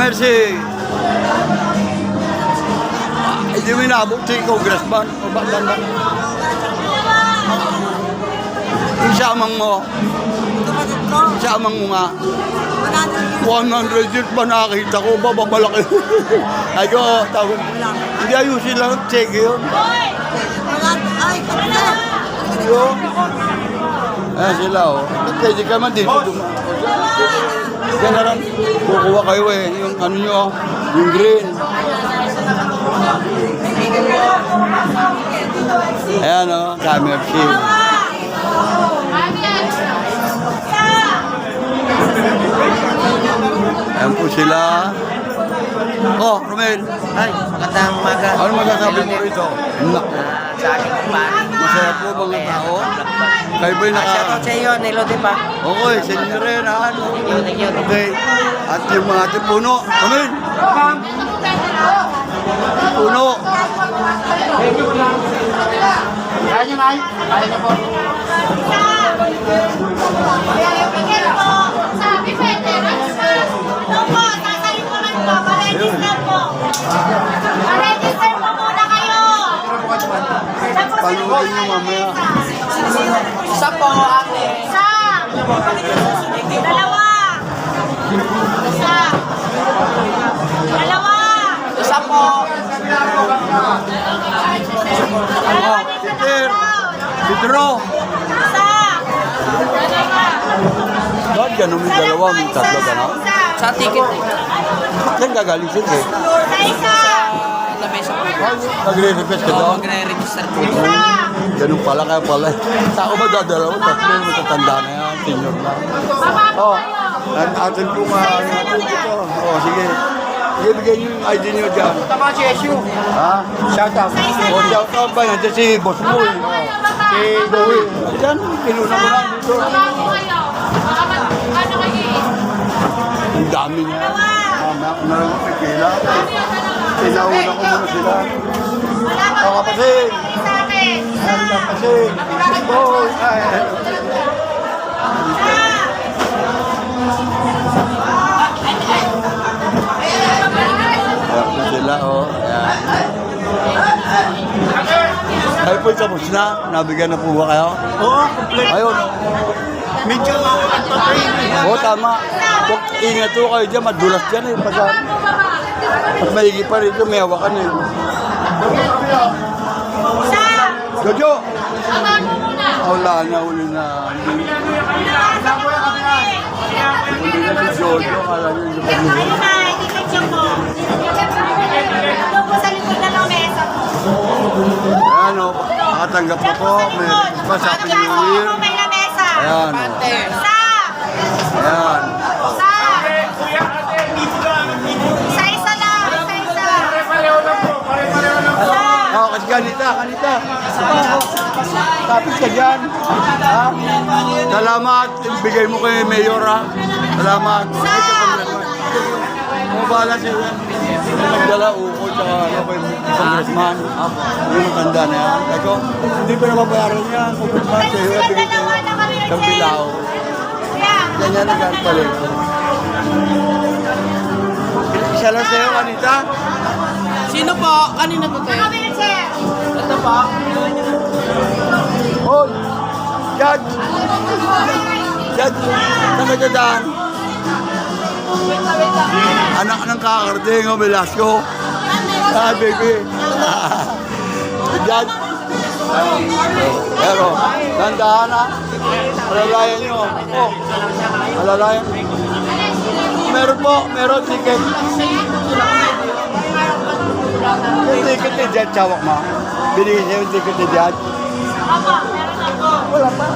Mercy. Hindi mo inabot si Congressman. O ba, ba? Yung samang mo. Samang mo nga. 100 years ba nakakita ko? Babalaki. Ay ko, tawag. Hindi ayusin lang. Check yun. Yun. Ayan sila, oh. Pwede ka man dito dumaan. Yan na lang. Kukuha kayo eh. Yung ano nyo, yung green. Ayan, oh. Camera shield. Ayan po sila. Oh, Romel. Ay, magandang umaga. Ano masasabi mo rito? Sa aking kumpani. Masaya po mga tao. Kayo ba'y Shoutout sa iyo, Nelody pa. Okay, sa inyo rin, ha? Thank you. Okay. At yung mga ating puno. Romel. Puno. Kaya niyo, May? Kaya niyo po. Register po muna kayo. Panuhin nyo mamaya. Isa po, ate. Isa. Dalawa. Isa. Dalawa. Isa po. Dalawa din sa Peter. nakaroon. Pedro. Isa. Bakit ganun may dalawa, may tatlo gano'n? Isa. Sa ticket eh. Saan gagaling sila eh? Isa. Sa lamesa po. Nagre-request ka Oo, doon? magre-register po. Isa. Ganun pala, kaya pala. Sa ako ba dadalawa? Tatlo, matatanda na yan, senior na. Oh, atin po nga, atin dito. Oh, sige. Sige, bigyan nyo yung ID nyo dyan. Tama si SU. Ha? Shout out. O, shout out ba? Nandiyan si Boss Boy. Si Boy. Diyan, kinuna mo lang dito. Ang dami niya. Mamaya ko na lang pipila. Pinauna ko muna sila. O, kapasin. Ay, kapasin. Si Boy. Ay, ayan po sila, oh. Ayan. Kayo po tapos na? Nabigyan na po ba kayo? Oo, complete. Ayun. Medyo Oo, tama. Huwag ingat po kayo dyan. Madulas dyan eh. Mas maigi pa rito. May hawakan eh. Jojo! Wala na. Uli na. Hindi na si Jojo. Kala nyo yung pamilya. Ayan o. Nakatanggap na po. May Christmas. Happy New Year. Ayan o. Ayan. Oh, kasi kanita. Tapos ka dyan. Ha? Salamat. Bigay mo kay Mayor ha. Salamat. Mabala sila. Nagdala uko tsaka ano pa yung congressman. Yung matanda na yan. Eko, hindi pa nababayaran yan. Congressman sa'yo. Bigay ko ng Bilao. Ganyan na gan pala. Isa lang sa'yo, kanita. Sino po? Kanina po tayo? Ito po. Hoy! Judge! Judge! Saan ka dyan? Anak ng kakarding, oh, Velasco. Ah, baby. Judge. Pero, nandahan na. Malalayan nyo. Oh, malalayan. Meron po, meron ticket. Yung ticket ni Judge, tawag mo. Binigyan niya yung ticket ni Judge. Wala pa.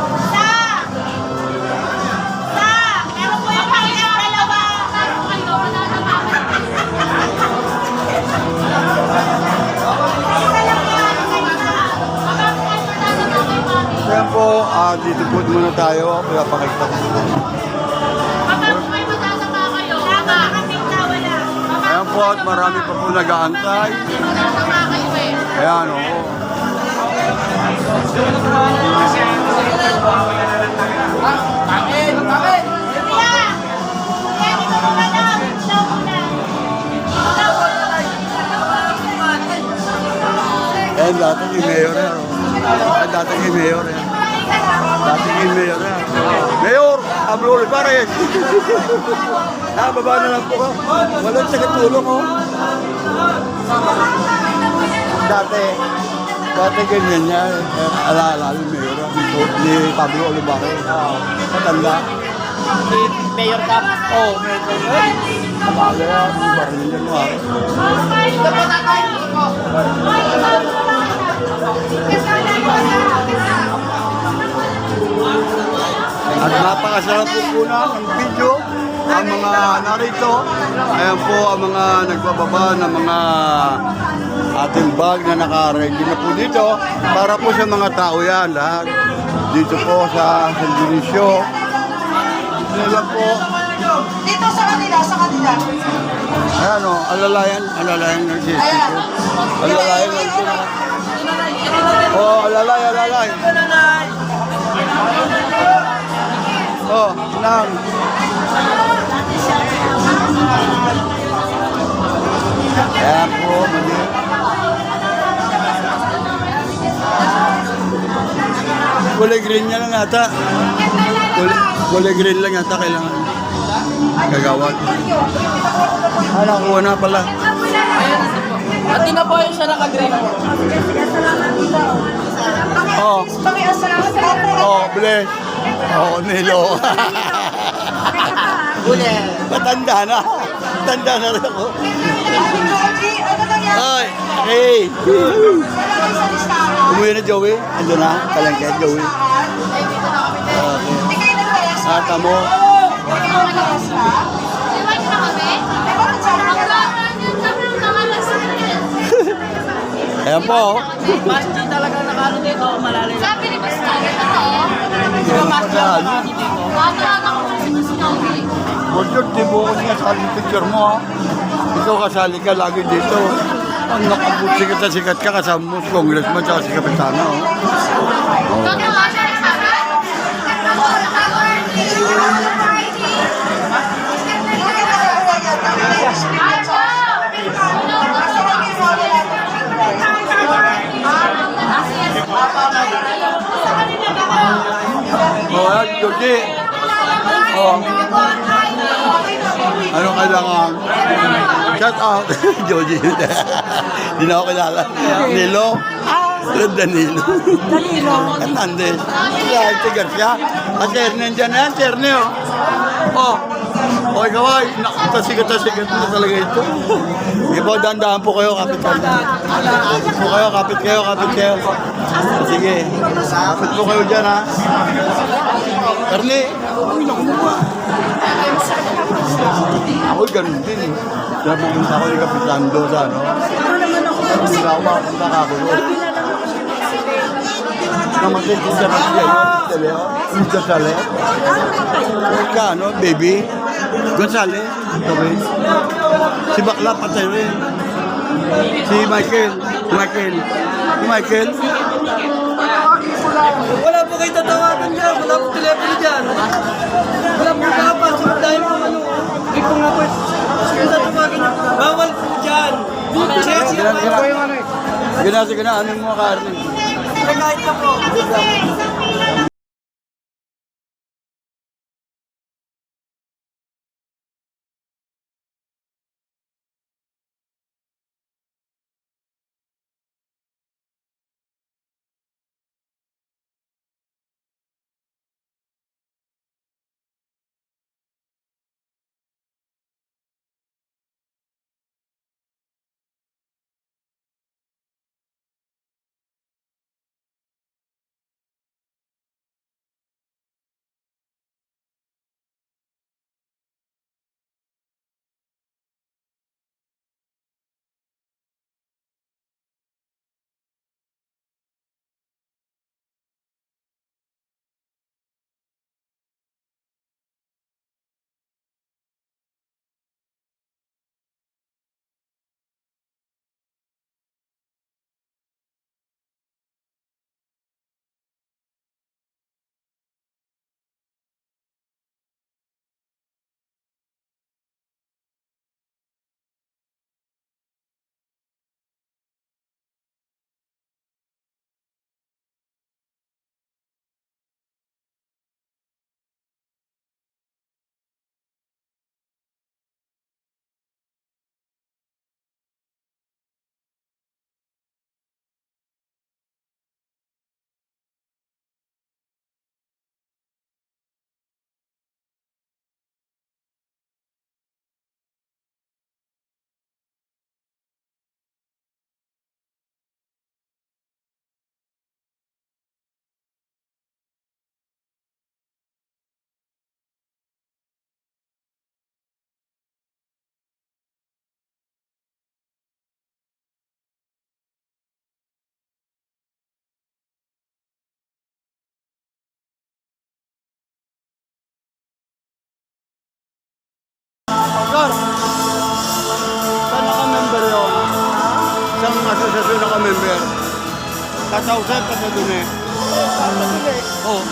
Kaya po, dito po muna tayo. Kaya pakita ko. Ayan po at marami pa po nag-aantay. Ayan o. dati kay Mayor yan. Dati kay Mayor yan. Dati kay Mayor yan. Mayor, Pablo Olivares. Baba na lang po ka. Walang sakatulong, oh. Dati ganyan niya. Alala yung Mayor ni Pablo Olivares. Matanda. Si Mayor Cap. Oh, Mayor. Alala yan. Baril niya no. Ito po tatay. At napakasarap po po na ang video. Ang mga narito, ayan po ang mga nagbababa ng mga ating bag na naka-ready na po dito para po sa mga tao yan lahat. Dito po sa San Dionisio. Dito lang po. Dito sa kanila, sa kanila. Ayan o, alalayan ng sisip. Alalayan ng sisip. Oh, alalay. Oh, nang. Ayan po, mali. Kulay green niya lang ata. Kulay green lang ata kailangan. Kagawad. Nakuha na pala. At di na po yung siya naka-green. Oh, oh, bless. Oh, Nilo. Uli. Matanda na. Matanda na rin ako. Georgie, ano nangyari? Ay, hey. Nalagay sa listahan. Umuwi na Joey. Ando na. Kalangkit Joey. Okay. Hindi kayo naglayas. Ata mo. Hindi kayo naglayas ka? Eh, bakit sabi ka? Ayan po. Basti talaga nakano dito. Malalim. Sabi ni Basta, ito. Di ba Basti ang nakano dito? Bordod, di mo ko niya sa picture mo. Ikaw kasali ka lagi dito. Ang nakabuti kita sikat ka kasama mo si congressman at si kapitana. Oh. Oh, yan, Georgie. Oh. Ano kailangan? Shout out. Georgie. Hindi na ako kilala. Nilo. Danilo. Hernandez. Yan, si Garcia. At Erne, dyan na yan. Si Erne, oh. Oh. O, ikaw ay. Tasikat na talaga ito. Sige po, dandahan po kayo. Kapit kayo. Kapit kayo. Sige. Kapit po kayo dyan, ha. Erne. Uy, nakumuma. Ako ganun din eh. Kaya pupunta ako ni Kapitan Do sa ano. Hindi ako makapunta ka ako. Namatay ko siya kasi ano. Gonzales. Ka ano, baby. Gonzales. Tawin. Si Bakla patay rin. Si Michael. Wala po kayo tatawagan dyan. Wala po telepono dyan. Wala po kapasok dahil po ano. Hindi po nga po. Kaya tatawagan niyo. Bawal po dyan. Gina, ano yung mga karne? Kahit na po. asosasyon ako member. 1,000 pa sa dun eh. Oo.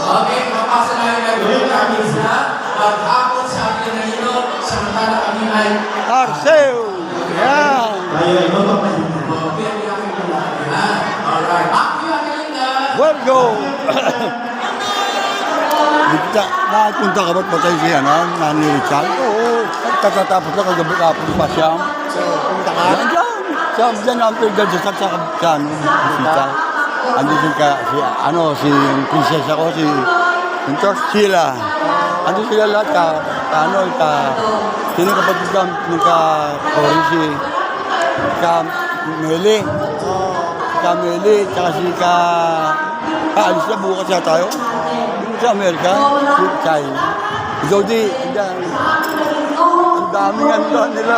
Okay, papasa na yung gagawin namin na pag-akot sa akin ng ino, samantala kami ay Arceo! Yan! alright. Ako yung galing na. Well, go! Nakapunta ka ba't patay siya na? Nani Richard? Oo. Katatapos na kagabi kapon pa siya. So, pumunta ka? Diyan! Diyan ang pagdad sa bisita. Andun si prinsesa ko, si Sheila. Andun sila lahat sino kapatid ka Kori, si Meli. Tsaka si alis na bukas siya tayo. Yung sa Amerika, si China. Jody, andyan. Ang daming ano nila.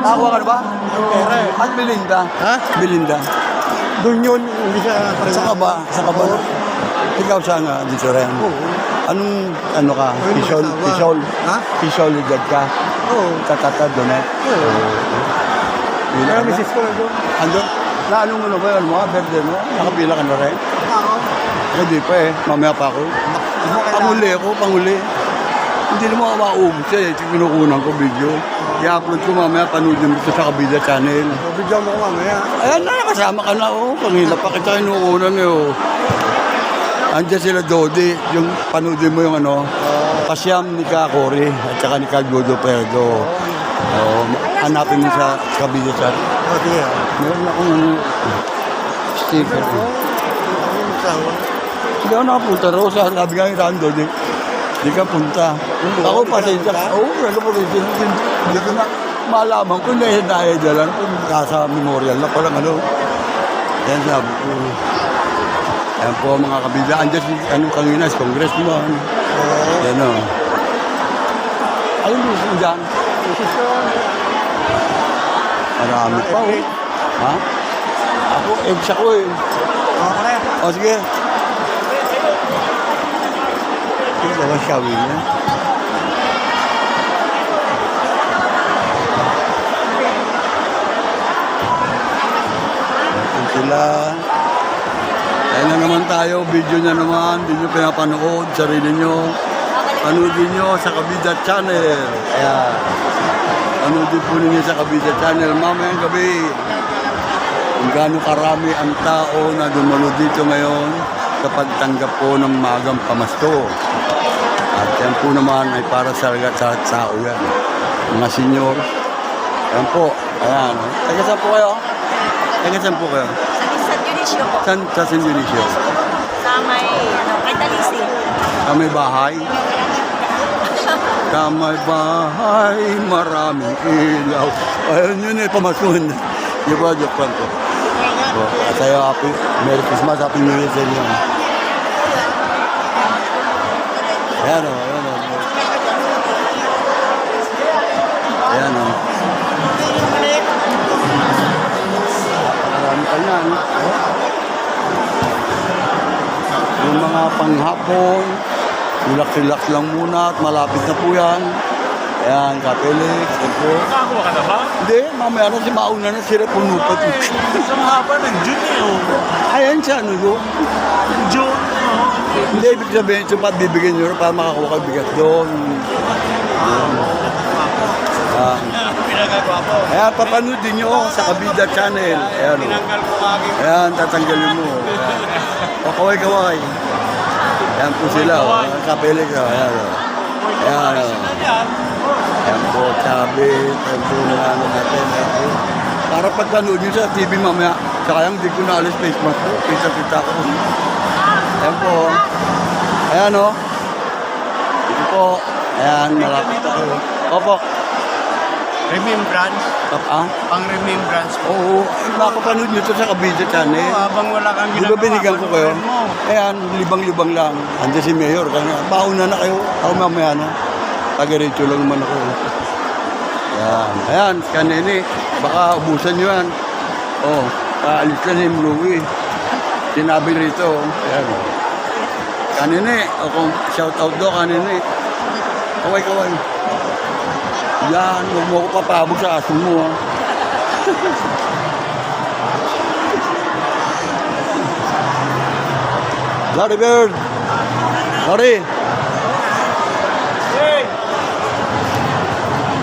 Nakakuha ka na ba? Pera eh. At Belinda. Ha? Belinda. Doon yun, hindi siya Saan ka ba? Ikaw saan nga dito rin? Anong ano ka? Pisol? Ha? Pisol edad ka? Oo. Tatata doon eh? Kaya misis ko na doon. Andun? Na anong ano ba yun mo? Berde mo? Nakapila ka na rin? Ako. Hindi pa eh. Mamaya pa ako. Panguli. Hindi naman ako mauubos eh. Kinukunan ko video. I-upload ko mamaya, panoodin mo ito sa Kabida Channel. Bigyan mo ko mamaya. Ayan na, kasama ka na, oh. Pangila pa kita kinukunan eh, oh. Andiyan sila Dodi, yung panoodin mo yung ano, Pasyam ni Kakori at saka ni Kagodo Perdo. Hanapin mo sa Kabida Channel. Okay. Meron akong ano, sticker. Hindi ako nakapunta raw. Sabi nga yung Rando, di ka punta. Ako pasensya. Oo, ano po rin. Hindi ko na malaman kung nahihidaya dyan lang. Kung nasa memorial na palang ano. Yan sabi ko. Ayan po mga kabila. Andiyan si kanina, si congressman. Yan o. Ayun gusto mo dyan? Marami pa oh. Ha? Ako, eggs ako eh. O sige. Ito ba shawin niya? Ayan sila. Ayan na naman tayo. Video na naman. Hindi nyo pinapanood. Sarili nyo. Panoodin nyo sa Kabida Channel. Ayan. Panoodin po ninyo sa Kabida Channel. Mamayang gabi. Kung gaano karami ang tao na dumalo dito ngayon sa pagtanggap po ng magang pamasko. At yan po naman ay para sa tao yan. Mga senior. Yan po. Ayan. Taga saan po kayo? Taga saan po kayo? Sa Dionisio po. Sa San Dionisio? Sa may, kay Talisi. May bahay? Kamay bahay, maraming ilaw. Ayun yun eh, pamaskon. Di ba, joke lang ko. So, at sa'yo, happy Merry Christmas, Happy New Year sa inyo. Ayan o, ayan o. Ayan o. Marami ka yan. Yung mga panghapon, relax lang muna at malapit na po yan. Ayan, Kapelix, ito. Nakakuha ka na ba? Hindi, mamaya na si mauna na sila punupat. Sa mahaba ng June eh. Ayan siya, ano yun? June. Hindi, ibig sabihin, ito pa bibigyan nyo para makakuha ka bigat doon. Pinagagawa ko. Ayan, papanoodin nyo sa Kabida Channel. Ayan, o. Tinanggal ko aking Ayan, tatanggalin mo. Ayan. O, kaway-kaway. Ayan po sila, o. Kapelix, o. Ayan, o. Ayan, o. yan. Ayan po, Chabit. Ayan po na ano natin. Ayan po. Para pagpanood nyo sa TV mamaya, saka yung di ko na alis face mask ko. Kita-kita ko. Ayan po. Ayan, o. Ito po. Ayan, malapit ako. Opo. Remembrance. Pang-remembrance po. Oo, makapanood nyo ito sa Kabida Channel. Habang wala kang Di ba binigyan ko kayo? Ayan, libang-libang lang. Andiyan si Mayor. Kaya, pauna na kayo. Ako mamaya na. Taga-recho lang naman ako. Ayan. Ayan, kanini. Baka ubusan nyo yan. Oh, paalis na si Mluwi. Sinabi rito, ayan. Kanina eh, ako shout out do kanina eh. Kaway. Yan, huwag mo ko papabog sa aso mo ha. Larry Bird! Larry!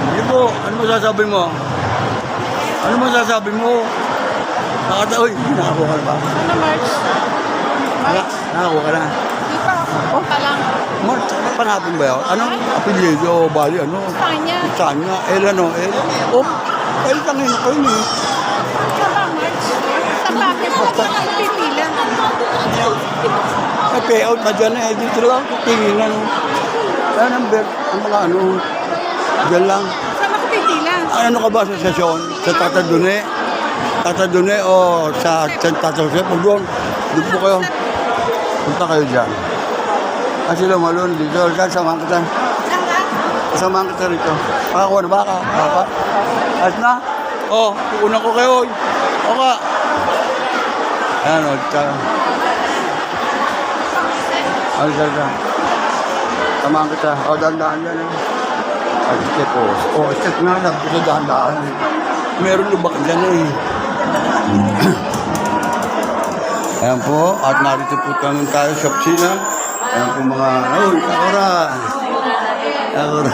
Hindi po, ano masasabi mo? Ano masasabi mo? Nakataoy, nakakuha ka na ba? Ano, March? Nakakuha ka na. Di pa ako. Pa lang. Mark, panapin ba yun? Anong apelyido o bali? Ano? Kanya. Tanya. Ano? Oh, tangin ko yun eh. Sa ba, March? Sa bakit? Sa pipila. May payout na dyan eh. Dito lang, tinginan. Kaya number, ang mga ano, dyan lang. Sa makapipila. Ano ka ba sa sesyon? Sa Tatadune? Tatadune o sa Santa Joseph? Huwag doon. Doon po kayo. Punta kayo dyan. Kasi lumalun dito. Samahan kita. Samahan kita rito. Pakakuha na ba ka? Baka? Ayos na? Oo. Kukunan ko kayo. O ka. Ayan o. Ayos na. Samahan kita. O, dahan-dahan yan eh. Ay, step o. O, step nga lang. Gusto dahan-dahan eh. Meron lubak dyan eh. Ayan po. At narito po kami tayo sa opisina. Ayan po mga... Uy, Kakura! Kakura.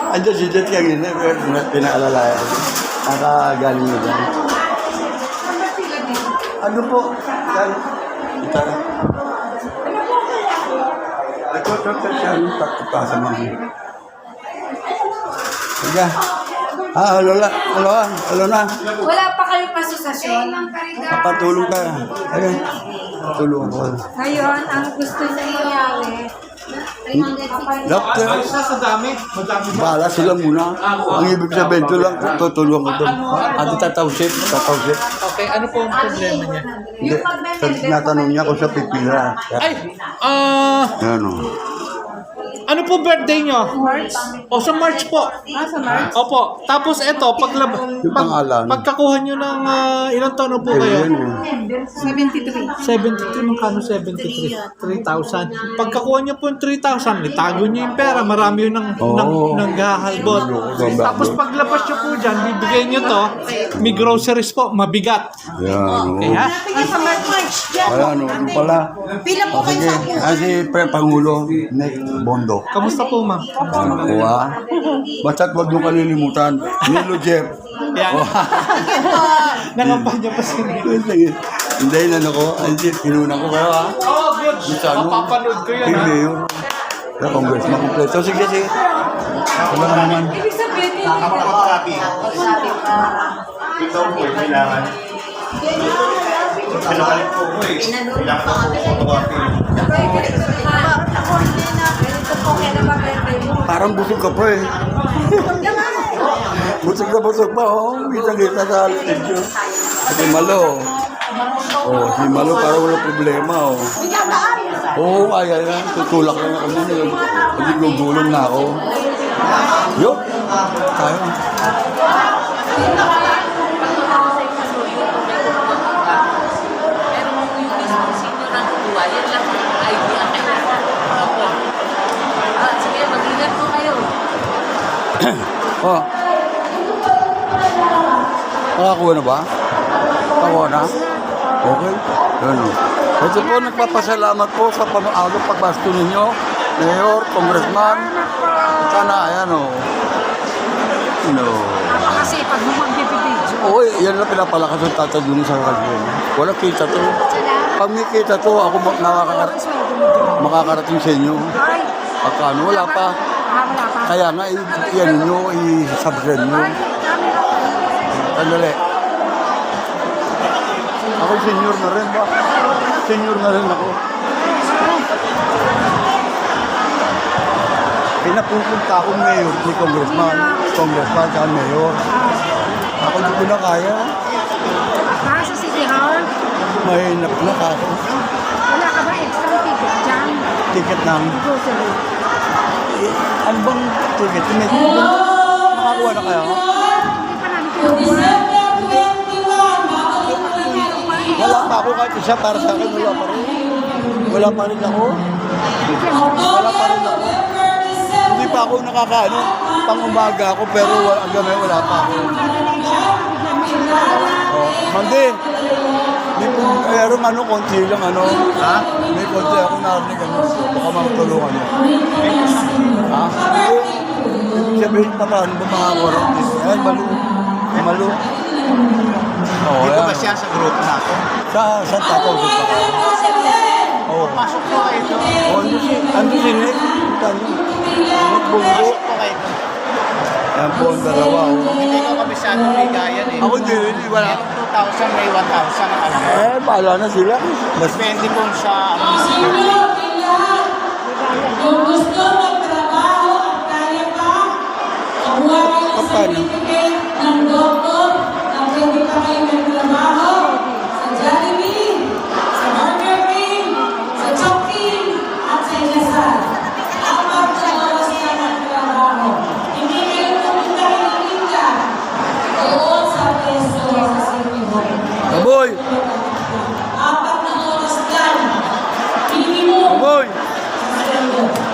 Andiyan si Jet kanina. Pinaalalayan. Nakagaling mo dyan. Ano po? Yan. Ito. Ito. Yan. Tatapasa mo. Sige. Halo na. Wala pa kayo pasosasyon. Papatulong ka. Ayun. Tulong ko. Ngayon, ang gusto niya nangyari, Doctor, bala sila muna. Ang ibig sabihin, ito lang, tutulong ko doon. At tatawsip. Okay, ano po ang problema niya? Hindi, tinatanong niya kung sa pipila. Ay, Yan o. ano po birthday niyo? March. O sa March po. Sa March? Opo. Tapos eto, Yung pangalan. pagkakuha niyo ng ilang taon na po kayo? Yan o. 73. 73, magkano 73? 3,000. Pagkakuha niyo po yung 3,000, itago niyo yung pera, marami yun ng gahalbot. Tapos paglabas niyo po dyan, bibigay niyo to, may groceries po, mabigat. Yan o. Kaya, Sa March. Ayan o. Yung pala. Pila po kayo Sige. sa Si Pangulo, Nick Bondo. kamusta po ma'am? Nakuha. Basta't huwag nyo kalilimutan. Nilo Jeff. Yan. Nangampanya pa siya. Hindi, ano ko. Pinuna ko kayo ha. Oh, good. Bisa, ano? Mapapanood ko yun Yung ha. mayor. Yung congressman kompleto. Sige. Wala ka naman. Ibig sabihin, Photocopy. Ito po, kailangan. Pinabalik po po eh. Kailangan po photocopy. Parang busog ka pa eh. busog pa oh. Kita sa video. Si Malo. Oh, si Malo parang wala problema oh. Oo, kaya yan. Tutulak lang ako nun. Hindi gugulong na ako. Yup. Tayo. Oh. Nakakuha na ba? Nakakuha na? Okay. Yan o. Ito po, nagpapasalamat po sa pag-aagot pagbasto ninyo. Mayor, Congressman. Sana, ayan o. kasi pag magbibidyo. Oo, yan lang pinapalakas ng tatadun sa kalbon. Wala kita to. Pag may kita to, ako makakarating sa inyo. Ay, Pagkano, wala pa. wala pa. Kaya nga, yan nyo, i-subscribe nyo. Sandali. Ako senior na rin ba? Senior na rin ako. Pinapupunta akong mayor, si congressman sa mayor. Ako hindi ko na kaya. Sa City Hall, Mahinap na ako. wala ka ba extra ticket dyan? Ticket ng, Grocery. ano bang ticket? Makakuha na kaya? Hindi pa namin kinuha. Wala. ako kahit isa para sa akin, wala pa rin. Wala pa rin ako. Wala pa rin ako. Hindi pa ako nakakaano, pang-umaga ako, pero hanggang ngayon wala pa ako. Oh, Mandi, meron ano, konti lang ano. Ha? May konti ako narinig ano. Baka magtulungan niya. Ha? Ibig sabihin pa paano ba mga warranty? Ayan, malu. Oh, Dito ayan. ba siya sa group natin? Sa tataw sa pa. Oo. Pasok po kayo ito. Oh, ando si Nick. Nick Bungo. Pasok po kayo ito. Yan po ang dalawa. Oh. Hindi ko kabisado bigayan eh. Ako din, wala. Merong 2,000, may 1,000 ang alam mo. Bahala na sila. Mas Depende kung sa ano. Kung gusto magtrabaho at kaya pa, kuha kayo sa certificate ng doktor na pwede pa kayo magtrabaho sa Jollibee, sa Burger King, sa Chowking, at sa Inasal. Apat na oras na nagtrabaho. Hindi kayo pupunta ng India. Doon sa peso sa City Hall. Aboy! Apat na oras lang. Minimum. Aboy!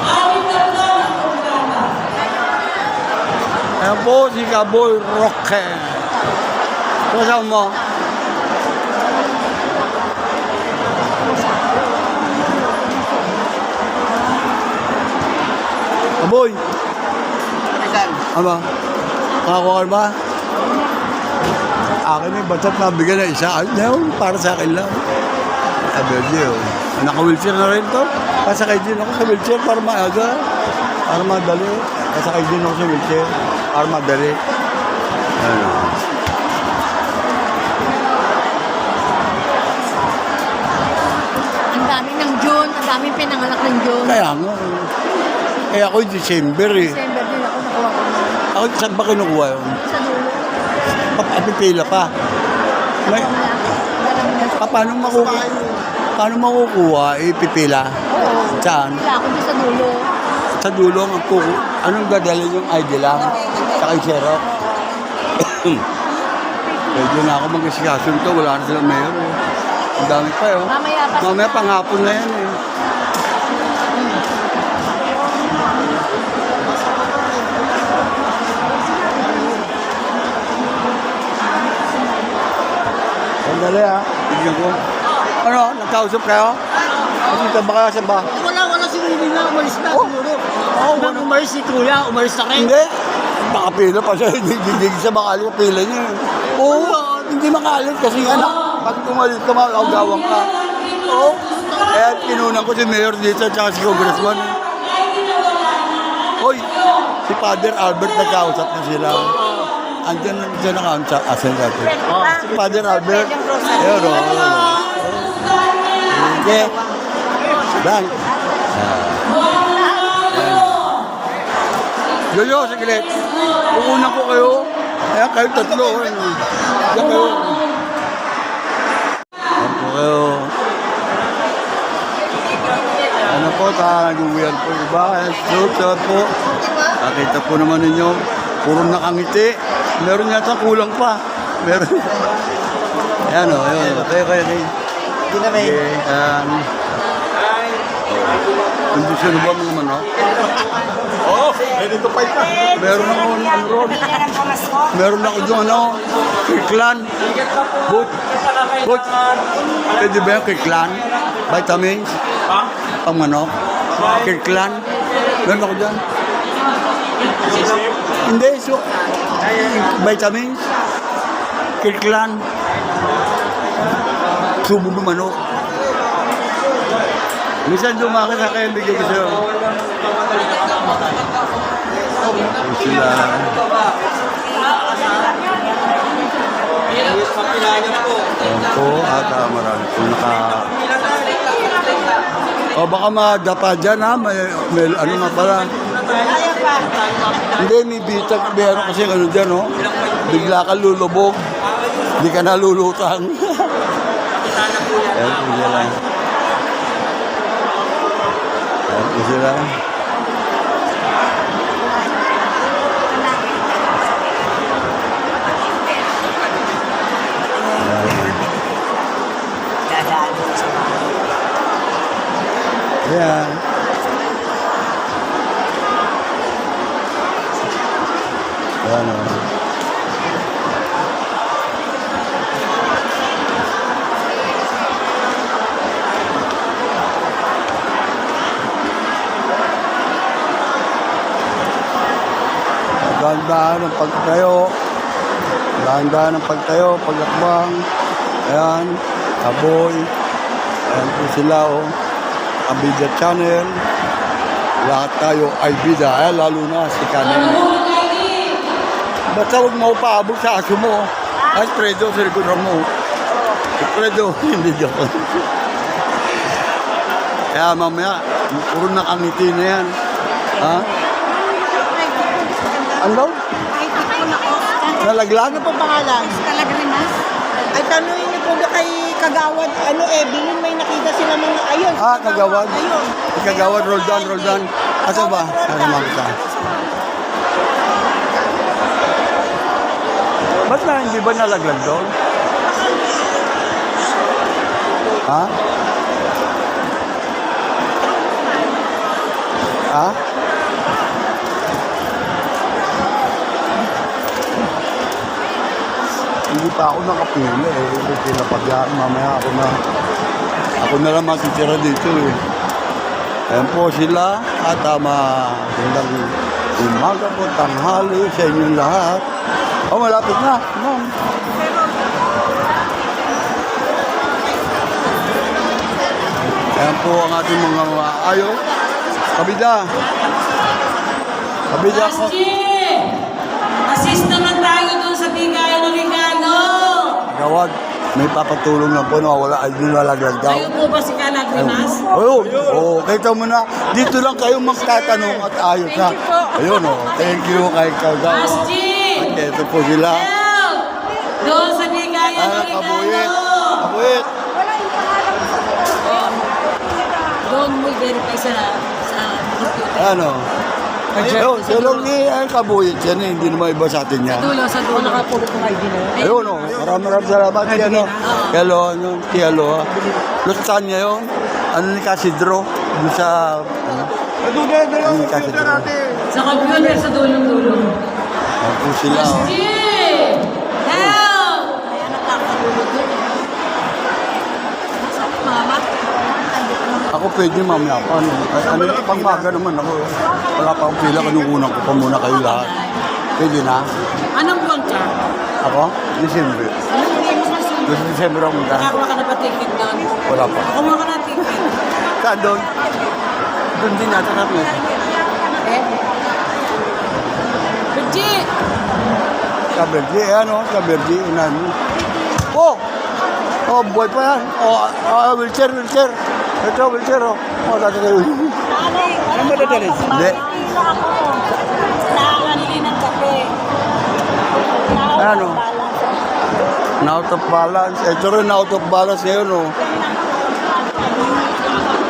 Anim na buwan ang kontrata. Ayan po si Kaboy Roque. Kasama mo? Kaboy! Kapitan. Ano? Nakakuha ka ba? Akin yung batat na bigyan na isa. Ay, no, para sa akin lang. Sabi yun. Naka-wheelchair na rin to. Pasakay din ako sa wheelchair para maaga. Para madali. Pasakay din ako sa wheelchair para madali. Ano? Ang dami ng June, ang daming pinanganak ng June. Kaya nga. Eh ako yung December eh. December din ako nakuha ko na. Ako saan ba kinukuha yun? Sa dulo. Pila pa. May, paano makukuha? Ipipila? Oo. Saan? Wala ako doon sa dulo. Sa dulo ang anong dadalhin yung ID lang? Saka yung Xerox? Pwede na ako mag-isikasyon to. Wala na silang mayor eh. Ang dami pa eh. Oh. Mamaya pa. Mamaya panghapon na yan eh. Sandali ha. Tignan ko. Ano? Nagkausap kayo? Dito ba kayo sa ba? Wala si Willie na, umalis na Oh. siguro. Oh, Nang umalis si Kuya, umalis na kayo. Hindi. Nakapila pa siya. Hindi siya makalit sa pila niya. Oo. Hindi makalit kasi anak. Pag tumalit ka, makakagawang ka. Oo. Kaya kinunan ko si Mayor dito at si Congressman. Hoy, si Father Albert nagkausap na sila. Andyan na siya nakausap. Asan natin? Si Father Albert. Ayun o. Hindi. Bang. Yoyo, sige. Kukunan ko kayo. Ayan, kayo tatlo. Ayan kayo. Ayan po kayo. Ano po, nag-uwihan po iba. Suot po. Nakita po naman ninyo. Puro nakangiti. Meron yata kulang pa. Meron. Ayan o, ayan. Kayo. Hindi na may. Kondisyon ba mga manok? Oo, ready to fight na. Meron ako ano ron. Meron ako doon ano, Kirkland. But, pwede ba yung Kirkland? Vitamins? Pang manok? Kirkland? Meron ako dyan. Hindi, so, vitamins? Kirkland? Subo ng manok. Minsan dumaki sa kayo, bigyan ko sa'yo. Sila. Ayan po, at marami po O baka madapa dyan ha, may ano nga pala. Hindi, may bitag, meron kasi ano dyan oh. Bigla ka lulubog, hindi ka nalulutang. Ayan po sila. Ayan po sila. Ayan. Ayan o. Dahan-dahan ng pagtayo. Dahan-dahan ng pagtayo, paglakbang. Ayan, Kaboy. Ayan po sila, oh. Abida Channel. Lahat tayo ay bida. Ayan, lalo na si Kanin. Basta huwag mo paabot sa aso mo. Ay, Fredo, sa likod mo. Fredo, hindi joke. Kaya mamaya, puro nakangiti na yan. Ha? Ano? Nalaglag? Ano po pangalan? Kalagrimas. Ay, tanungin niyo po ba kay Kagawad, Evelyn, may nakita sila mga, ayun. Ah, Kagawad. Ayun. Kagawad, Roldan. Asa ba? Ano makita? Ba't na hindi ba nalaglag doon? Ha? Ha? Hindi pa ako nakapili eh. Hindi pinapagyan. Mamaya ako na lang matitira dito eh. Ayan po sila at magandang umaga po, tanghali sa inyong lahat. Oh, malapit na. Ma'am. Ayan po ang ating mga ayo. Kabida. Kabida ko. Assist naman tayo dun sa bigayan ng regalo. Gawad, may papatulong na po na wala ay nilalaglag daw. Ayun po ba si Kalagrimas? Ayun. Oo, kita mo na. Dito lang kayo magtatanong at ayos na. Ayun, oh. Thank you kay Kagawa. Asjin! At ito po sila. Help! Doon sa bigayan ng Kabuyit. regalo. Kabuyit. Doon mo verify sa computer. Ano? Ayun, silong ni Kabuyit yan eh. Hindi naman iba sa atin yan. Sa dulo. Nakapulot ng ID na yun. Ayun, oh. Maraming salamat. Hello, ano? Hello. Lutan niya yun. Ano ni Casidro? Doon sa... Ano ni Casidro? Sa computer, sa dulo-dulo. Ano po sila, oh. Asjin! Help! Ako pwede mamaya pa. Ano, pangmaga naman ako. Wala pa akong pila. Kanukunan ko pa muna kayo lahat. Pwede na. Anong buwan ka? Ako? December. Gusto December ako munta. Nakakuha ka na ba ticket doon? Wala pa. Kumuha ka na ticket. Saan doon? Doon din natin natin. Bridget! Sa Berdi, ano? Sa Berdi, unan. Oh! Oh, buhay pa yan. Oh, wheelchair. Ito, wheelchair, oh. Oh, dati kayo. Ano mo dadali? Hindi. Nakakabili ng kape. Ano? Na-out of balance. Ito rin na-out of balance ngayon, oh.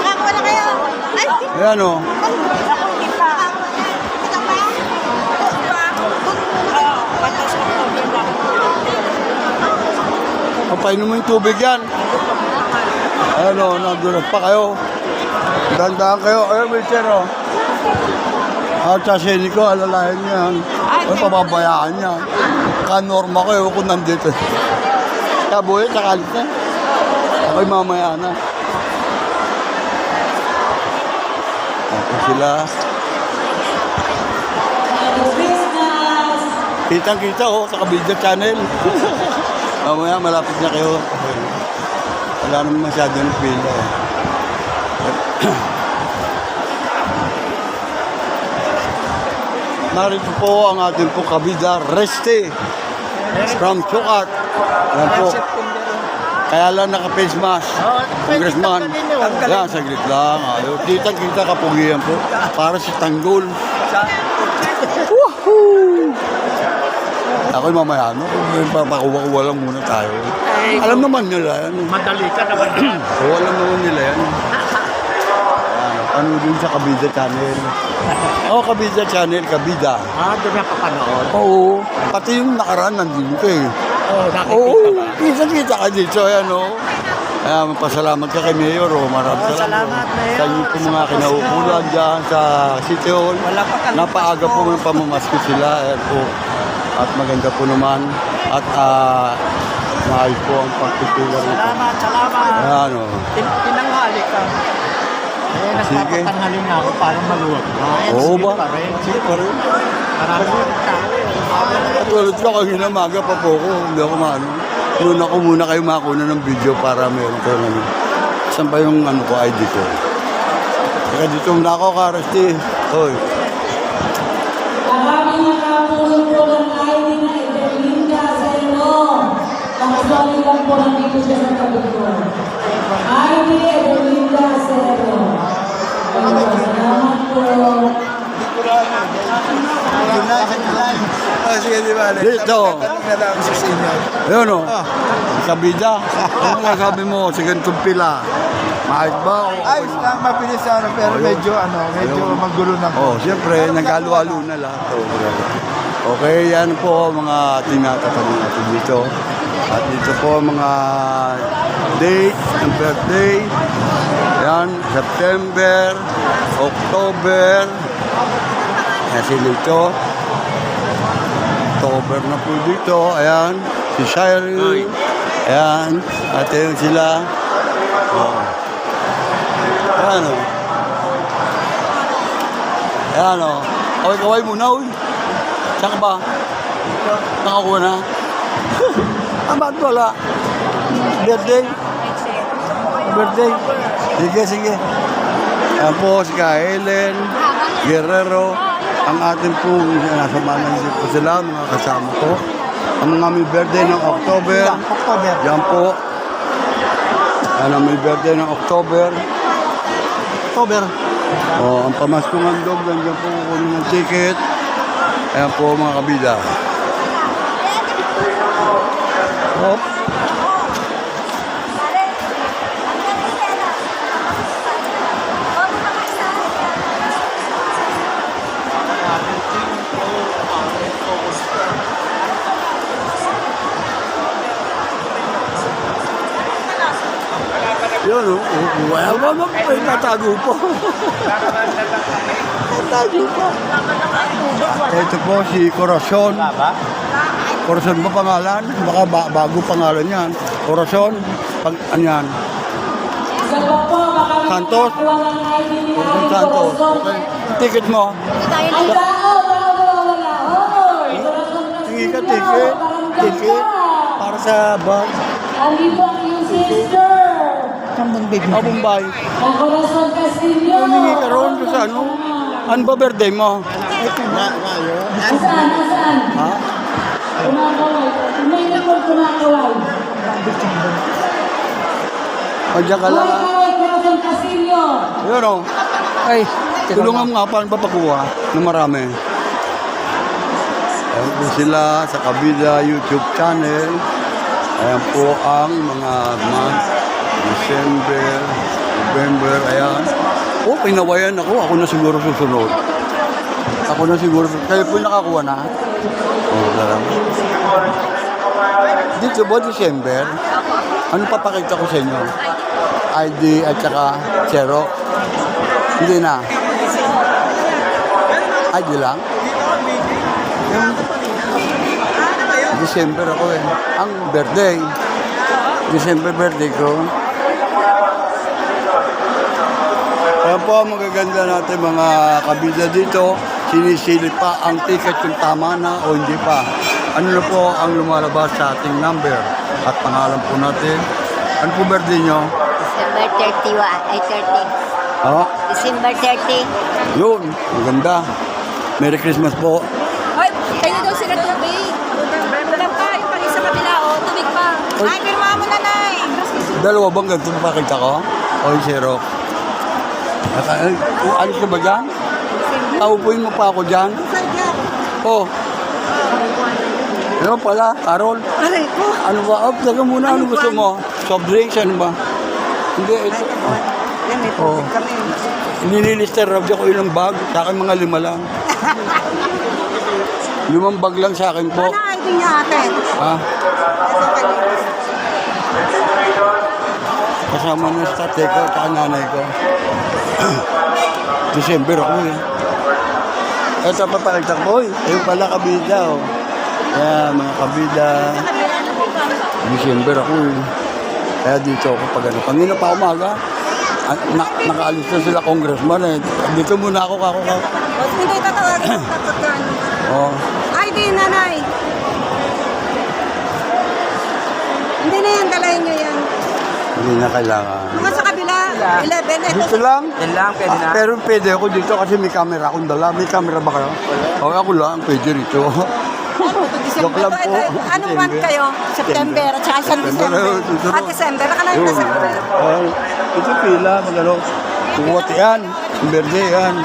Nakakuha na kayo. Ay, Ayan, oh. Painom mo yung tubig yan. Ano, nagulat pa kayo. Dandaan kayo. Ayun, wheelchair, oh. At sa ko, alalayan niya. Ay, pababayaan niya. Kanorma kayo kung nandito. Kabuhay, sakalit na. Ako'y mamaya na. Ako sila. Kitang-kita, oh, sa Kabida Channel. Mamaya, malapit na kayo. Wala naman masyadong pila. Narito po ang ating po Kabida Reste from Sukat. Yan po. Kaya lang naka-face mask. Congressman. Yan, saglit lang. Ayaw. Kitang-kita kapugihan po. Para sa tanggol. Woohoo! Ako'y mamaya, no? Papakuha-kuha lang muna tayo. Alam naman nila yan. Madali ka naman. Oo, alam naman nila yan. Ano din sa Kabida Channel. Oo, Kabida Channel, Kabida. Doon na papanood. Oo, pati yung nakaraan nandito eh. Oo, nakikita Oo, ba? kita ka dito, ayan o. Kaya magpasalamat ka kay Mayor. Maraming salamat. Sa inyo po mga kinaukulan dyan sa City Hall. Napaaga po ng pamamasko sila. Ayan po. At maganda po naman. At maayos po ang pagtutulong nito. Salamat. Ayan o. Tinanghali ka. Eh, Sige. nagpapatanghalin na ako para maluwag. Oo ba? Sige pa rin. Maraming tao. At ulit ko kanina maga pa po ko. Hindi ako maano. Muna ko muna kayo makuna ng video para meron ko ano. Saan pa yung ano ko, ID ko? Kaya dito na ako, Karasti. Hoy. Maraming nakatulong po ng ID na Edelinda Zeno. Nakasali lang po nandito siya sa tabi ko. ID Edelinda Zeno. Salamat po. Sige, di ba? Dito. Nadami sa senior. Ayun o. Sa bida. Ano nga sabi mo? Sa ganitong pila. Maayos ba? Ayos lang, mabilis pero medyo magulo na Oh, siyempre, nagkalo-halo na lahat. Okay, yan po mga tinatatawag natin dito. At dito po mga date ng birthday. Yan, September, October. Yan si Lito. October na po dito. Ayan, si Shirley. Ayan, at yun sila. Oh. Ayan o. Ayan o. Kaway-kaway muna, uy. Saan ka ba? Nakakuha na? Ba't wala? Birthday? Birthday? Sige, sige. Ayan po si Helen Guerrero. Ang ating pong nasa manan po sila, mga kasama ko. Ang mga may birthday ng October. Yan po. Yan ang may birthday ng October. Oh, ang pamaskong handog, nandiyan po kukunin ng ticket. Ayan po mga kabida. Oh. Yun, wala ba may tatago po? Tatago po. Ito po si Corazon. Corazon ba pangalan? Baka bago pangalan yan. Corazon, ano yan? Salamat po. Baka may Santos? nakakuha ng ID ni Corazon ID Santos. Corazon. Ticket mo? Ay, wala. Hoy! Sige ka, ticket. Ticket. Para sa bag. Andito ang iyong sister. Bombay. Ang Corazon Castillo. Humingi ka ron sa ano? Ano ba birthday mo? Nasaan? Ha? Kumakaway. May record kumakaway. O, dyan ka lang. Kumakaway, Corazon Castillo. Yun o. Ay, tulungan mo nga paano papakuha ng marami. Ayan po sila sa kabila YouTube channel. Ayan po ang mga month. December, November, ayan. Oh, pinawayan ako. Ako na siguro susunod. Kayo po nakakuha na? Oh, salamat. Dito ba, December? Ano papakita ko sa inyo? ID at saka Xerox? Hindi na. ID lang? December ako eh. Ang birthday. December birthday ko. Ayan po, magaganda natin mga kabida dito. Sinisili pa ang ticket kung tama na o hindi pa. Ano na po ang lumalabas sa ating number at pangalan po natin. Ano po birthday nyo? December 31, ay 30. Ha? December 30. Yun, maganda. Merry Christmas po. Hoy, kayo daw sila tubig. Wala pa, yung pag sa kabila, oh, tubig pa. Ay, pirma mo na, Nay. Dalawa bang ganito pakita ko? O yung zero? At, alis ka ba dyan? Taupuin mo pa ako dyan? Oh. Ano pala, Carol? Aray ko. Ano ba? Oh, taga muna, ano gusto mo? Soft drinks, ano ba? Hindi, ito. Yan, may tubig kami. Nililister Rob ko ilang bag. Sa akin mga 5 lang. 5 bag lang sa akin po. Ano ID niya, ate? Ha? Kasama na sa tatay ko at nanay ko. December ako eh. Ito pa pala takboy. Ayun pala kabida oh. Kaya mga kabida. December ako eh. Kaya dito ako pag ano. Kanina pa umaga. Nakaalis na sila congressman eh. Dito muna ako kako. Hindi tatawagin. Oh. Ay, di, nanay. Hindi na yan, dalahin nyo yan. Hindi na kailangan. Mga sa kabila, 11. Ito Dito lang? Yan lang, pwede na. Pero pwede ako dito kasi may camera akong dala. May camera ba kayo? Okay, ako lang. Pwede rito. Joke lang po. Anong month kayo? September at saka isang December. At December, nakalain na December. Ay, ito pila, magano. Kuwati yan. Berde yan.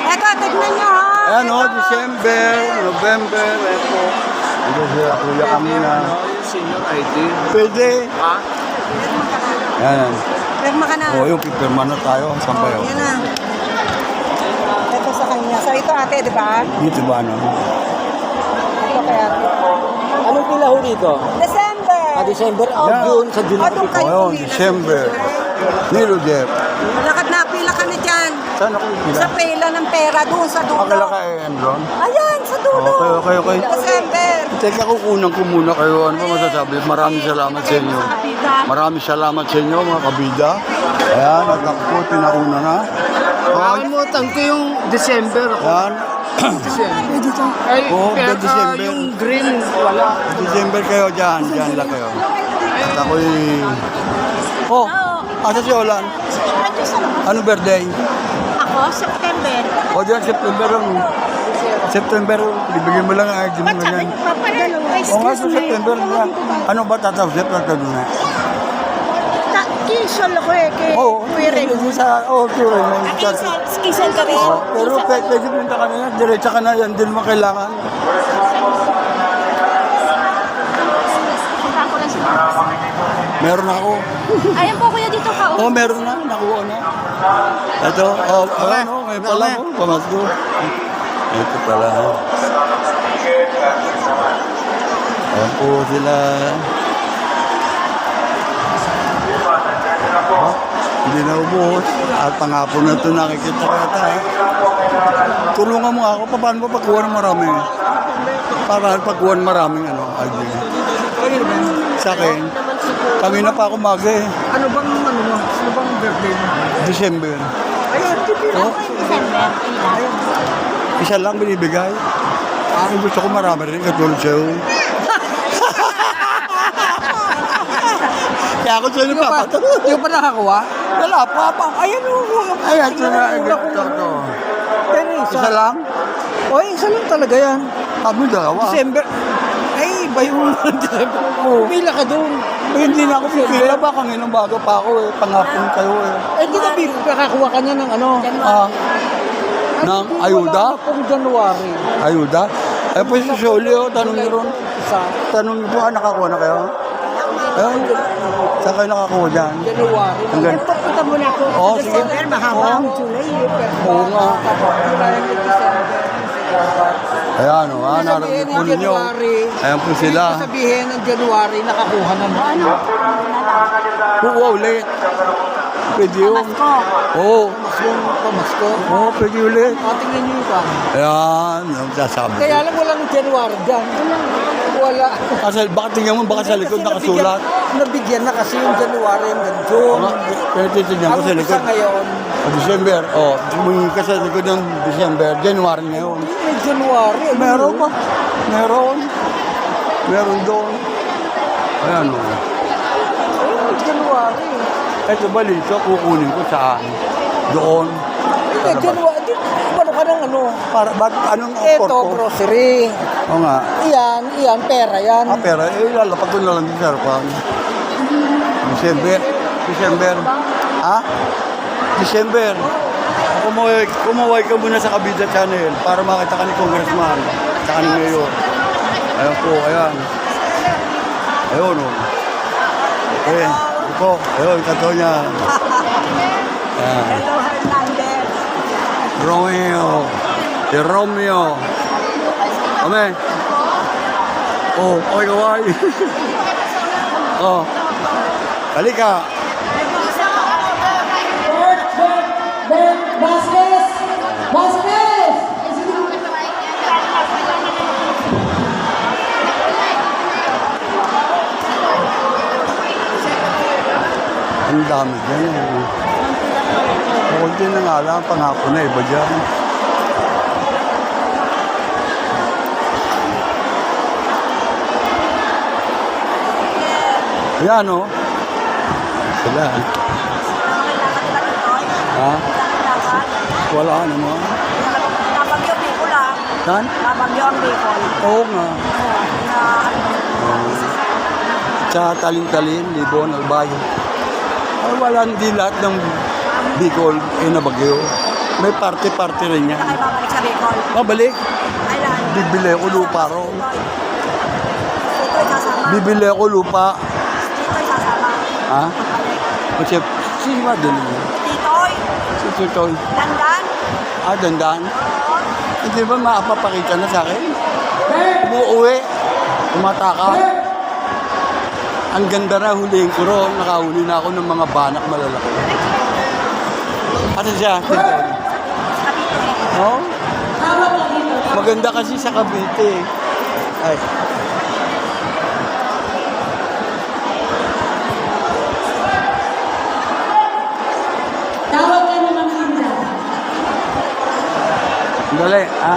Eto, tignan nyo ha. Ayan o, December, November, ito. Ito siya, kuya kami na. Senior ID. Pwede. Ha? Yan. Pirma ka na. O, yung pipirma na tayo. Saan ba yun? Yan na. Ito sa kanya. So ito ate, di ba? Dito ba, no? Ito kay ate. Anong pila ho dito? December! December o Yeah. June sa June. O, doon kayo O, pumila. December. Nilo, Jeff. Malakad na, pila ka na dyan. Saan ako pila? Sa pila ng pera, doon sa dulo. Akala ka eh, Enron? Ayan, sa dulo. Okay. December. Teka, kukunan ko muna kayo. Ano ba masasabi? Maraming salamat sa inyo. Maraming salamat sa inyo, mga kabida. Ayan, at ako po, pinauna na. Nakalimutan ko yung December. Ayan. Ay, Oo, pero December. yung green, wala. December kayo dyan. Dyan lang kayo. At ako'y... Oh, asa si Olan? Ano birthday? Ako, September. O dyan, September. September, bibigyan mo lang ang ID mo ganyan. O nga sa September na. Ano ba tatawag? September na. Kisol ako eh. Oo, hindi sa... Oo, pure. Kisol ka rin. Pero pwede punta ka na yan. Diretsa ka na yan. Hindi mo kailangan. Punta ko lang siya. Meron ako. Ayan po kuya dito ka. Oo, meron na. Nakuha na. Ito. Ano? May pala mo. Pamasko. Ito pala. Ayan po sila. Hindi na ubos. At pangapon na ito nakikita ko yata. Tulungan mo ako. Paano ba pagkuha ng marami? Para pagkuha ng maraming ID. Sa akin. Kanina pa ako maga eh. Ano bang birthday mo? December. Ayun, Oh, December. isa lang binibigay. Ang gusto ko marami rin katulad sa'yo. Kaya ako sa'yo nagpapatulog. Yung pa nakakuha? Wala pa. Ayan o. Ayan, ito na. Ito. Pero Isa lang? Oy, isa lang talaga yan. Kami dalawa. December. Ay, iba yung December. Pila ka doon. Eh, hindi na ako pipila ba? Kanginang bago pa ako eh. Pangapon kayo eh. Eh, di ba kakakuha ka niya ng ano? Ng ayuda? Wala na pong January. Ayuda? Eh, po si Soli o. Tanong niyo ron. Isa. Tanong niyo po, nakakuha na kayo? Ayun. Saan kayo nakakuha dyan? January. Hanggang... Punta muna ako. Oo, sige. Mahaba. Oo nga. Wala yung December. Ayan o, narinig po ninyo. Ayan po sila. Ibig sabihin ng January, nakakuha na mo. Ano? Oo, ulit. Pwede yun. Oo. Yung pamasko. Oo, pwede ulit. Tingnan niyo yung kami. Ayan, ang sasabi ko. Kaya alam mo lang January dyan. Wala. Kasi baka tingnan mo, baka sa likod nakasulat. Nabigyan na kasi yung January hanggang June. Pero titignan ko Ang sa isa likod. ngayon, December. Oh, tumungi ka sa likod ng December. January ngayon. may January. Ano Meron yun? ba? Meron. Meron doon. Ayan o. May January. Ito ba dito, kukunin ko saan? Doon. Hindi, Para ba? January. Ano ka ng ano? Para, ba't anong Ito, offer ko? grocery. Oo nga. Iyan, pera yan. Ah, pera. Eh, lalapag ko na lang din sa harapan. December. December. Ha? December. Kumaway ka muna sa Kabida Channel para makita ka ni Congressman at ni Mayor. Ayan po, ayan. Ayun o. Okay. Ito. Ayun, kato niya. Ayan. Hello, Hernandez. Romeo. Si Romeo. Kami. Oh, okay, kawai. Oh. Halika. Vasquez! Vasquez! Ang dami dyan eh. Kunti na nga lang, pangako na iba dyan. Ayan o. Sila. Ha? Wala naman. Nabagyo Bicol ah. Saan? Nabagyo ang Bicol. Oo nga. Na Sa Talin-Talin, Libon, Albayo. Ay, wala, hindi lahat ng Bicol ay nabagyo. May parte-parte rin yan. kayo babalik sa Bicol. Mabalik. Ay lang. Bibili ako lupa ro. Ito'y sasama. Bibili ako lupa. Ito'y sasama. Ha? Kasi, sima din mo. Titoy. Si Tutoy. Dandan. Ah, dandan. Hindi ba maapapakita na sa akin? Umuuwi. Tumataka. Ang ganda na huliin ko ro. Nakahuli na ako ng mga banak malalaki. Ano siya? Tutoy. Oh? Tawag lang dito. Maganda kasi sa Cavite. Ay. Tawag ka naman Linda. Dali, ha?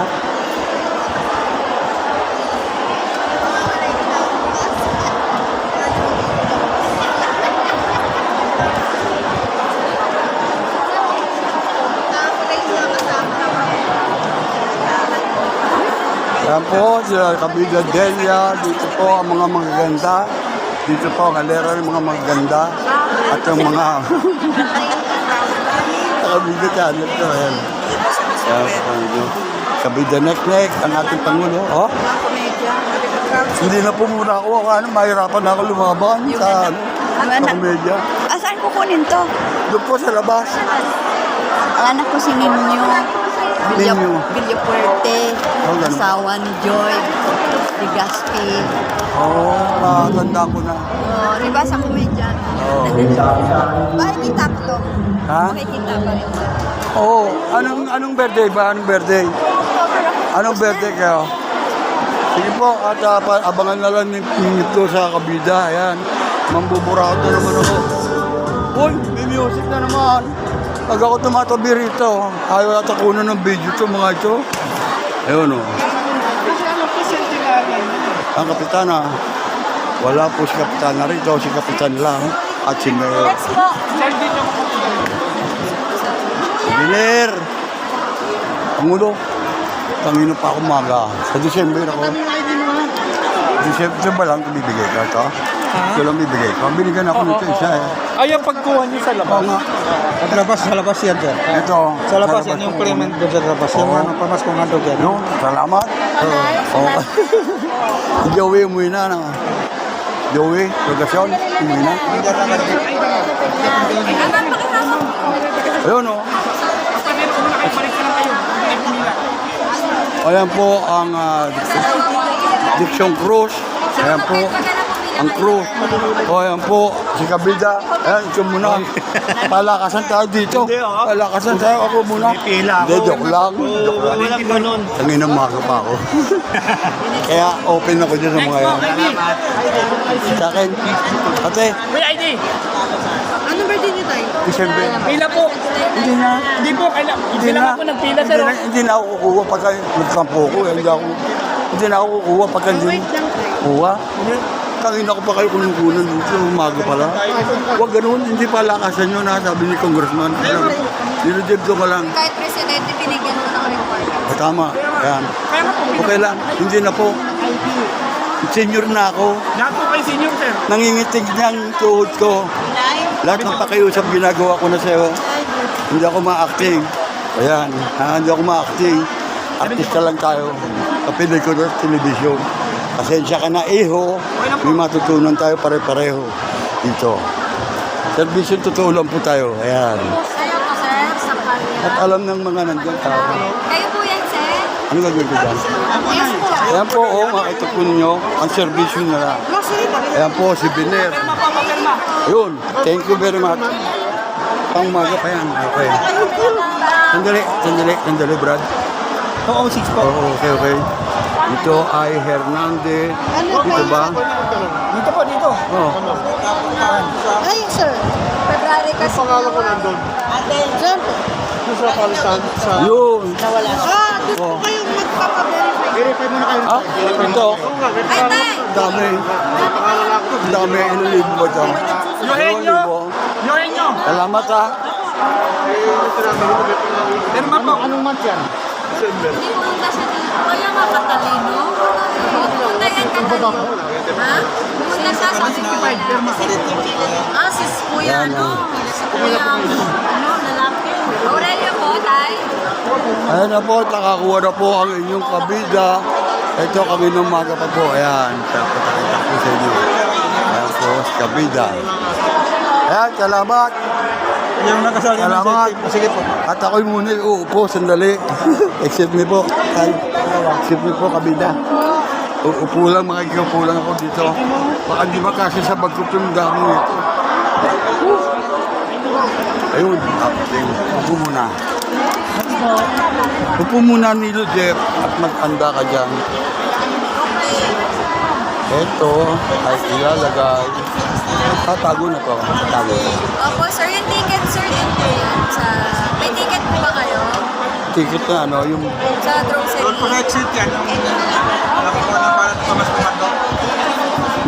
Yan po, sila Kabila Delia, dito po ang mga magaganda. Dito po ang alera ng mga magaganda. At ang mga Kabila Channel to. Ayan. Yan po. Kabila Nek-Nek, ang ating Pangulo. Oh, hindi na po muna ako. Ano, mahirapan na ako lumaban sa, sa komedya. Saan kukunin to? Doon po sa labas. Ang anak ko si Ninyo. Ninyo. Villapuerte. Oh, ganun. Asawa ni Joy. Ni Gaspi. Oo, natandaan ko na. Oh, di ba sa komedya? Oo. Makikita ko to. Ha? Makikita pa rin. Oo. Anong birthday ba? Anong birthday? Anong birthday kayo? Sige po, at abangan na lang nito sa kabida. Ayan. Mambuburato naman ako. Uy, may music na naman. Pag ako tumatabi rito, ayaw yata kunan ng video ito mga ito. Ayun o. Ang kapitana. Wala po si kapitana rito. Si kapitan lang. At si Mayor. Let's go. Engineer! Pangulo, tangino pa ako maga. Sa December ako. December ba lang bibigay ka ito? Ito lang bibigay ko. Binigyan ako nito isa eh. Ay, yung pagkuha niyo sa Oo labas. nga. Sa labas yan, sir. Ito. Sa labas yan, yung payment doon sa labas. Yung Oo. ano, pamas kong ano dyan. No, salamat. Oo. Joey, umuwi na. No? Joey, Rogasyon, umuwi na. Ayun o. Ayan po ang Dixon Cruz. Ayan po ang Cruz. O ayan po si Kabida. Ayan, ito muna. Palakasan tayo dito. Palakasan tayo. Ako muna. Hindi, joke lang. Joke lang. Walang ganun. Tangin ng maga pa ako. Kaya open ako dyan sa mga yan. Sa akin. Ate, May ID. Anong birthday niyo tayo? December. Pila po. Hindi na. Hindi po. Hindi Hindi na. lang ako nagpila sir. Hindi na ako kukuha pagka nagkampo ko. Hindi na ako kukuha pagka hindi kuha. Tangin ako pa kayo kunukunan dito. Umaga pala. Huwag ganun. Hindi pa lakasan yun ha. Sabi ni Congressman. Dinudibdo ka lang. Kahit presidente, binigyan mo ng reward. O, tama. Ayan. Okay lang. Hindi na po. Senior na ako. Lahat po kayo senior sir. Nangingitig niyang tuhod ko. Lahat ng pakiusap ginagawa ko na sa'yo. Hindi ako ma-acting. Ayan. Hindi ako ma-acting. Artista lang tayo. Kapili ko na telebisyon. Pasensya ka na, iho. May matutunan tayo pare-pareho dito. Servisyon totoo lang po tayo. Ayan. Sa'yo to, sir, sa kanya. At alam ng mga nandiyan tao. Kayo po yan, sir? Ano gagawin ko dyan? Yes po. Ayan po, makita po ninyo ang servisyon nila. Ayan po, si Biner. Ayun, thank you very much. Pang-umaga pa yan. Okay. Sandali, Brad. Oo, 6 po. Oo, okay. Ito ay Hernandez. Dito ba? Dito po, dito. Oo. Ay, sir. February kasi. Pangalan ko nandun. Siyempre. Doon sa palitan sa... Yun. Gusto Oh. kayong magpapaverify. Verify muna kayo. Ah, ito. Ay, tay! Dami. Dami. Ilang libo ba dyan? Eugenio! Eugenio! Salamat ha. Pirma po. Anong month yan? Hindi pumunta siya dito. Kaya nga katalino. Pumunta yan katalino. Ha? Pumunta siya sa 65. Ah, si Kuya ano? Si Kuya lalaki. Aurelio po, tay. Ayan na po, nakakuha na po ang inyong kabida. Ito kami ng umaga pa po. Ayan, pakita ko sa inyo. Ayan po, si kabida. Ayan, salamat. Yung nakasali ng Salamat. Sige po. At ako'y muna uupo, sandali. Accept me po. Accept me po, kabida. Uupo lang, makikiupo lang ako dito. Baka di ba kasi sa bag ko yung dami ito. Ayun, upo muna. Upo muna Nilo Jeff at magpanda ka dyan. Ito ay ilalagay. Tatago na to. Tatago. Opo, sir. Yung ticket, sir, din po yan. May ticket po ba kayo? Ticket na ano, yung Sa grocery? Exit yan. Nakuha na para tumas kumando.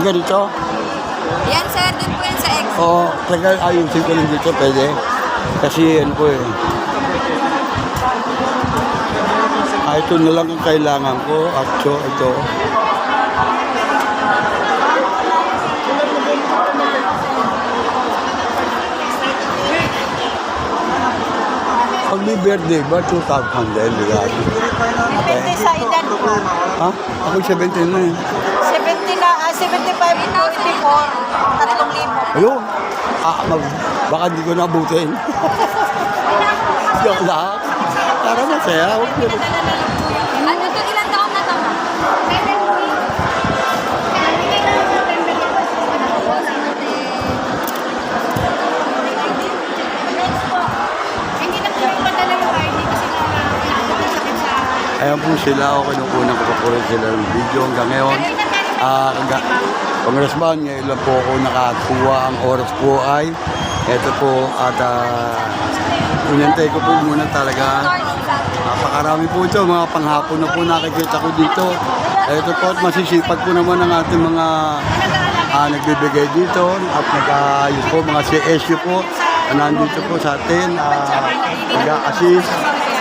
ganito. Yan, sir. Din po yan sa exit. Oo, talaga ayusin ko lang dito, pwede. Kasi ano po eh. Ito na lang ang kailangan ko. Actual, ito. Pag may birthday ba, 2,000 din, di ba? Depende sa edad po. Ha? Ako 17 na eh. 75 to 84. 3,000. Ayun. Baka hindi ko nabutin. Joke lang. Para masaya. Huwag niyo. Ano to? Ilang taon na to? Hindi na po yung padala yung ID kasi sakit sa... Ayan po sila. O kinukunan ko po rin sila ng video hanggang ngayon. Congressman, ngayon lang po ako nakakuha. Ang oras po ay ito po at inantay ko po muna talaga. Napakarami po ito, mga panghapon na po nakikita ko dito. Ito po at masisipag po naman ang ating mga nagbibigay dito at nag-ayos po, mga CSU po na nandito po sa atin, nag-assist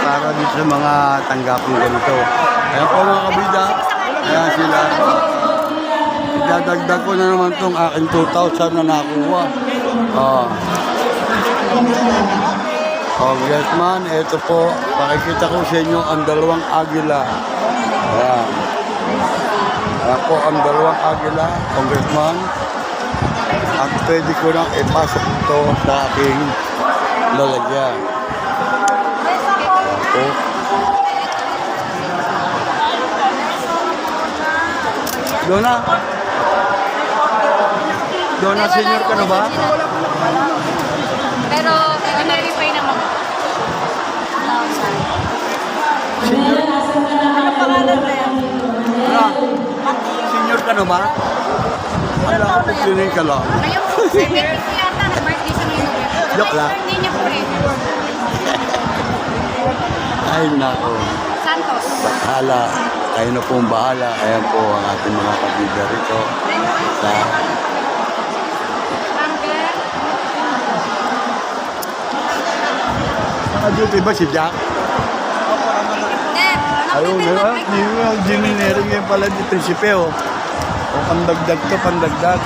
para dito sa mga tanggapin ganito. Ayan po mga kabida, ayan sila. Dadagdag ko na naman itong aking 2,000 na nakuha. Congressman, ito po, pakikita ko sa inyo ang dalawang agila. Ayan. Ayan po ang dalawang agila, Congressman. At pwede ko nang ipasok ito sa aking lalagyan. Okay. Dona? Dona, senior ka na ba? Pero, i-verify naman. Ano pangalan na yan? Wala. Senior ka na ba? Wala ko pagsinay ka lang. Ngayon po, 70 po yata. Birthday sa ngayon. Joke lang. Birthday niya po eh. Ay, nako. Santos. Bahala. Kayo na pong bahala. Ayan po ang ating mga kabida rito. Sa duty ba si Jack? Ayun, engineering yan pala di prinsipe, oh. O, pandagdag to, pandagdag.